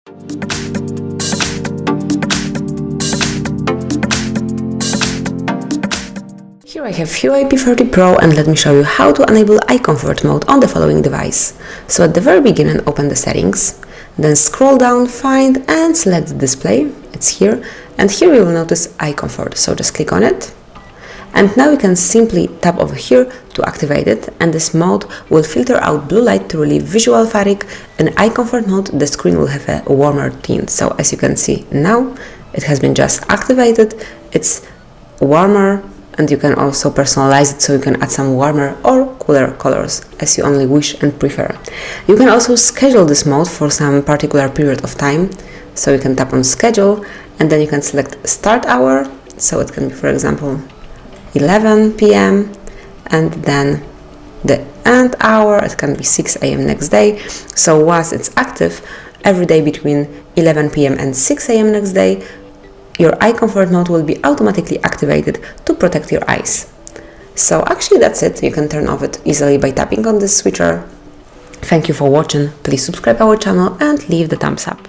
Here I have HUAWEI P30 Pro, and let me show you how to enable eye comfort mode on the following device. So at the very beginning, open the settings, then scroll down, find and select the display. It's here, and here you will notice eye comfort, so just click on it. And now you can simply tap over here to activate it, and this mode will filter out blue light to relieve visual fatigue. In eye comfort mode, the screen will have a warmer tint. So as you can see now, it has been just activated. It's warmer, and you can also personalize it, so you can add some warmer or cooler colors as you only wish and prefer. You can also schedule this mode for some particular period of time, so you can tap on schedule and then you can select start hour, so it can be, for example, 11 p.m. and then the end hour, it can be 6 a.m. next day. So once it's active, every day between 11 p.m. and 6 a.m. next day, your eye comfort mode will be automatically activated to protect your eyes. So actually that's it. You can turn off it easily by tapping on this switcher. Thank you for watching. Please subscribe our channel and leave the thumbs up.